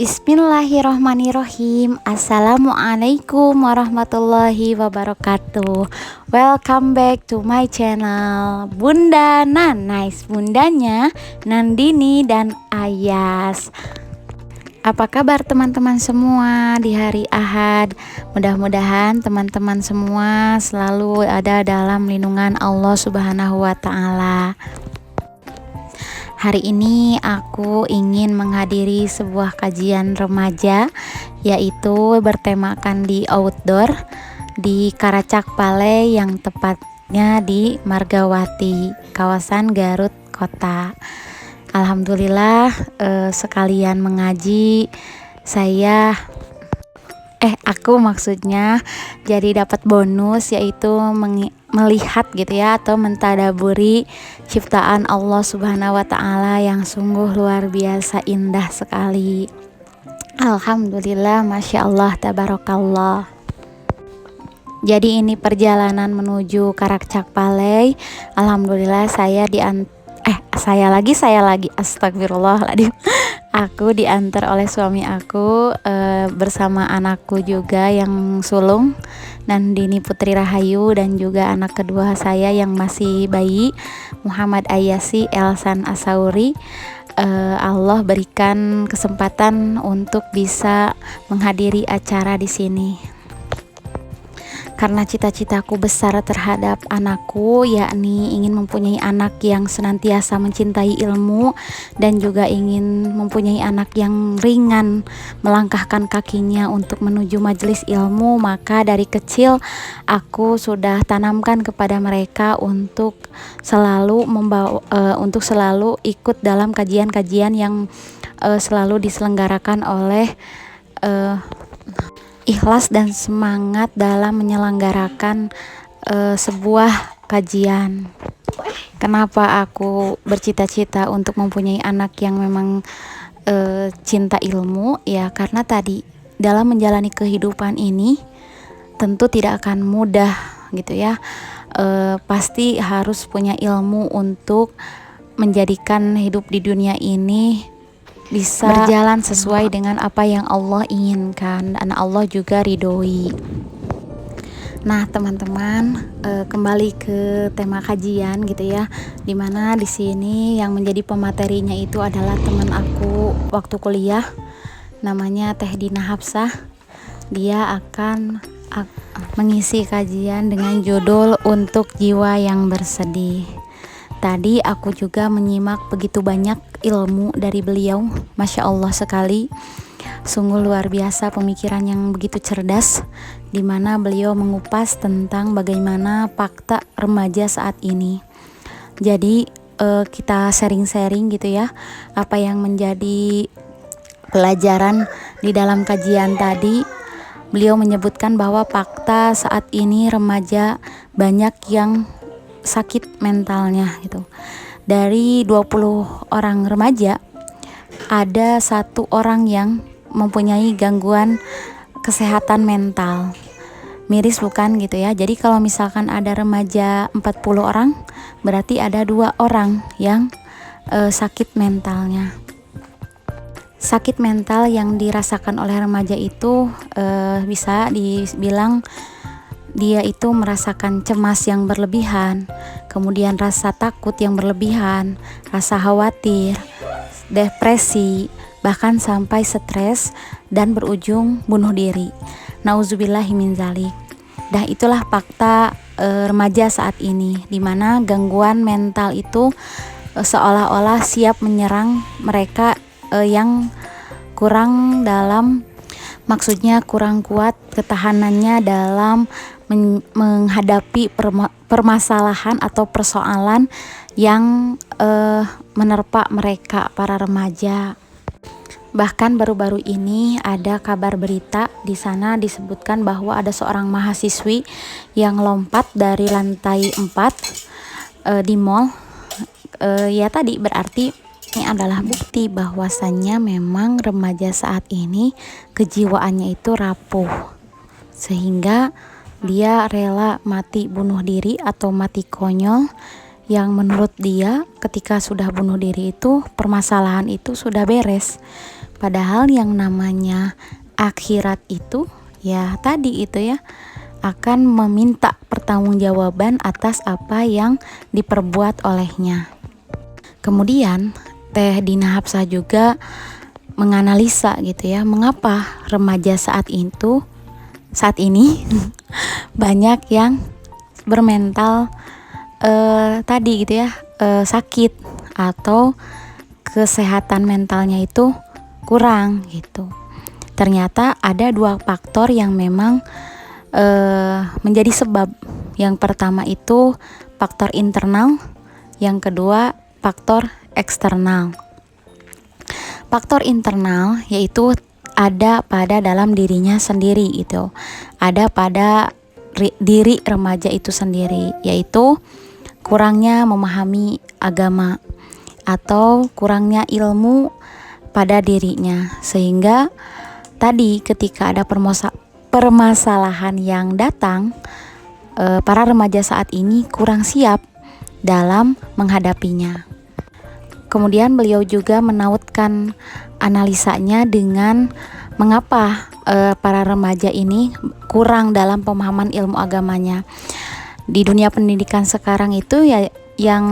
Bismillahirrohmanirrohim. Assalamualaikum warahmatullahi wabarakatuh. Welcome back to my channel Bunda Nan. Nice, bundanya Nandini dan Ayas. Apa kabar teman-teman semua di hari Ahad? Mudah-mudahan teman-teman semua selalu ada dalam lindungan Allah Subhanahu wa Ta'ala. Hari ini aku ingin menghadiri sebuah kajian remaja, yaitu bertemakan di outdoor di Karacak Pale, yang tepatnya di Margawati, kawasan Garut Kota. Alhamdulillah, sekalian mengaji aku maksudnya jadi dapat bonus, yaitu melihat gitu ya, atau mentadaburi ciptaan Allah Subhanahu wa Ta'ala yang sungguh luar biasa indah sekali. Alhamdulillah, Masya Allah, Tabarakallah. Jadi ini perjalanan menuju Karacak Pale. Alhamdulillah saya lagi astagfirullahaladzim. Aku diantar oleh suami aku bersama anakku juga yang sulung, Nandini Putri Rahayu, dan juga anak kedua saya yang masih bayi, Muhammad Ayasi Elsan Asauri. Allah berikan kesempatan untuk bisa menghadiri acara di sini. Karena cita-citaku besar terhadap anakku, yakni ingin mempunyai anak yang senantiasa mencintai ilmu, dan juga ingin mempunyai anak yang ringan melangkahkan kakinya untuk menuju majelis ilmu. Maka dari kecil aku sudah tanamkan kepada mereka untuk selalu ikut dalam kajian-kajian yang selalu diselenggarakan oleh ikhlas dan semangat dalam menyelenggarakan sebuah kajian. Kenapa aku bercita-cita untuk mempunyai anak yang memang cinta ilmu? Ya karena tadi dalam menjalani kehidupan ini tentu tidak akan mudah gitu ya. Pasti harus punya ilmu untuk menjadikan hidup di dunia ini bisa berjalan sesuai dengan apa yang Allah inginkan dan Allah juga ridhoi. Nah teman-teman, kembali ke tema kajian gitu ya, dimana di sini yang menjadi pematerinya itu adalah teman aku waktu kuliah, namanya Teh Dina Hapsah. Dia akan mengisi kajian dengan judul Untuk Jiwa yang Bersedih. Tadi aku juga menyimak begitu banyak ilmu dari beliau, Masya Allah sekali. Sungguh luar biasa pemikiran yang begitu cerdas, di mana beliau mengupas tentang bagaimana fakta remaja saat ini. Jadi kita sharing-sharing gitu ya, apa yang menjadi pelajaran di dalam kajian tadi. Beliau menyebutkan bahwa fakta saat ini remaja banyak yang sakit mentalnya gitu. Dari 20 orang remaja ada 1 orang yang mempunyai gangguan kesehatan mental. Miris bukan gitu ya. Jadi kalau misalkan ada remaja 40 orang, berarti ada 2 orang yang sakit mentalnya. Sakit mental yang dirasakan oleh remaja itu bisa dibilang dia itu merasakan cemas yang berlebihan, kemudian rasa takut yang berlebihan, rasa khawatir, depresi, bahkan sampai stres dan berujung bunuh diri. Nauzubillahi min dzalik. Dah itulah fakta remaja saat ini, di mana gangguan mental itu seolah-olah siap menyerang mereka yang kurang kuat ketahanannya dalam menghadapi permasalahan atau persoalan yang menerpa mereka para remaja. Bahkan baru-baru ini ada kabar berita di sana disebutkan bahwa ada seorang mahasiswi yang lompat dari lantai 4 di mall. Ya tadi berarti ini adalah bukti bahwasannya memang remaja saat ini kejiwaannya itu rapuh, sehingga dia rela mati bunuh diri atau mati konyol, yang menurut dia ketika sudah bunuh diri itu permasalahan itu sudah beres. Padahal yang namanya akhirat itu ya tadi itu ya akan meminta pertanggungjawaban atas apa yang diperbuat olehnya. Kemudian Teh Dina Hapsah juga menganalisa gitu ya, mengapa remaja saat ini banyak yang bermental tadi gitu ya, sakit atau kesehatan mentalnya itu kurang gitu. Ternyata ada 2 faktor yang memang menjadi sebab. Yang pertama itu faktor internal, yang kedua faktor eksternal. Faktor internal yaitu ada pada dalam dirinya sendiri itu, ada pada diri remaja itu sendiri, yaitu kurangnya memahami agama atau kurangnya ilmu pada dirinya, sehingga tadi ketika ada permasalahan yang datang, para remaja saat ini kurang siap dalam menghadapinya. Kemudian beliau juga menautkan analisanya dengan mengapa para remaja ini kurang dalam pemahaman ilmu agamanya. Di dunia pendidikan sekarang itu ya yang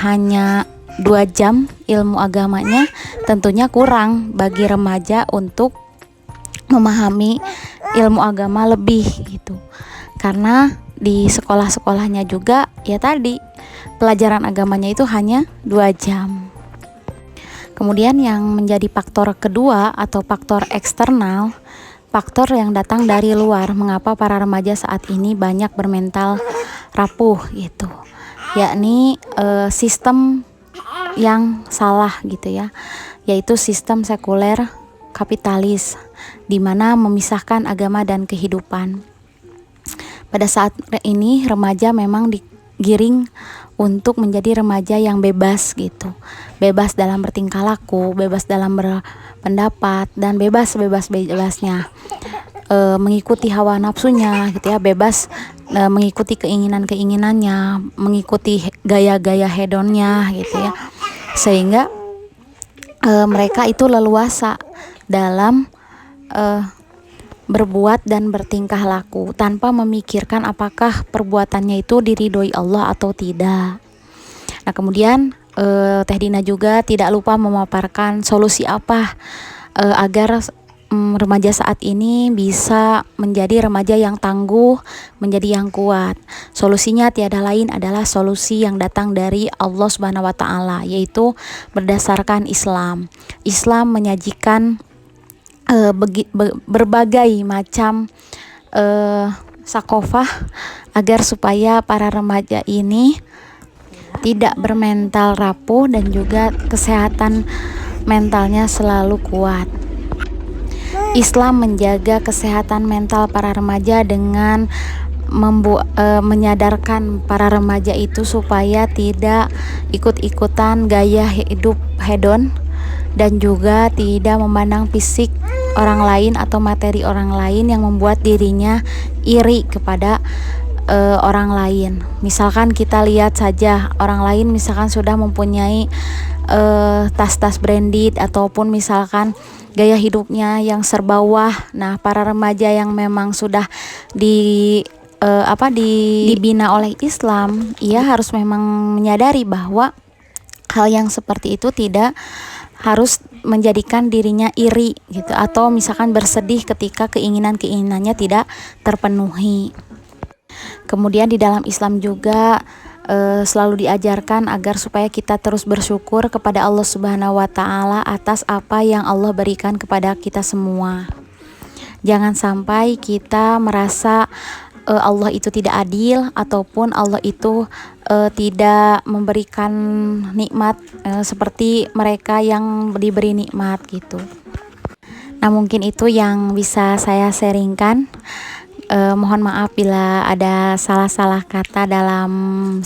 hanya 2 jam ilmu agamanya tentunya kurang bagi remaja untuk memahami ilmu agama lebih gitu. Karena di sekolah-sekolahnya juga ya tadi pelajaran agamanya itu hanya 2 jam. Kemudian yang menjadi faktor kedua atau faktor eksternal, faktor yang datang dari luar, mengapa para remaja saat ini banyak bermental rapuh gitu, yakni sistem yang salah gitu ya, yaitu sistem sekuler kapitalis, di mana memisahkan agama dan kehidupan. Pada saat ini remaja memang digiring untuk menjadi remaja yang bebas gitu, bebas dalam bertingkah laku, bebas dalam berpendapat, dan bebas-bebasnya mengikuti hawa nafsunya gitu ya, bebas mengikuti keinginan-keinginannya, mengikuti gaya-gaya hedonnya gitu ya, sehingga mereka itu leluasa dalam berbuat dan bertingkah laku tanpa memikirkan apakah perbuatannya itu diridhoi Allah atau tidak. Nah kemudian Teh Dina juga tidak lupa memaparkan solusi apa agar remaja saat ini bisa menjadi remaja yang tangguh, menjadi yang kuat. Solusinya tiada lain adalah solusi yang datang dari Allah Subhanahu wa taala, yaitu berdasarkan Islam. Islam menyajikan berbagai macam sakofah agar supaya para remaja ini tidak bermental rapuh dan juga kesehatan mentalnya selalu kuat. Islam menjaga kesehatan mental para remaja dengan menyadarkan para remaja itu supaya tidak ikut-ikutan gaya hidup hedon dan juga tidak memandang fisik orang lain atau materi orang lain yang membuat dirinya iri kepada orang lain. Misalkan kita lihat saja orang lain misalkan sudah mempunyai tas-tas branded ataupun misalkan gaya hidupnya yang serba wah. Nah, para remaja yang memang sudah dibina oleh Islam, ia harus memang menyadari bahwa hal yang seperti itu tidak harus menjadikan dirinya iri gitu, atau misalkan bersedih ketika keinginan-keinginannya tidak terpenuhi. Kemudian di dalam Islam juga selalu diajarkan agar supaya kita terus bersyukur kepada Allah Subhanahu wa taala atas apa yang Allah berikan kepada kita semua. Jangan sampai kita merasa Allah itu tidak adil ataupun Allah itu tidak memberikan nikmat seperti mereka yang diberi nikmat gitu. Nah mungkin itu yang bisa saya sharingkan. Mohon maaf bila ada salah-salah kata dalam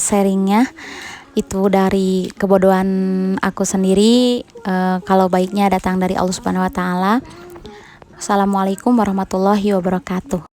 sharingnya, itu dari kebodohan aku sendiri. Kalau baiknya datang dari Allah Subhanahu wa taala. Assalamualaikum warahmatullahi wabarakatuh.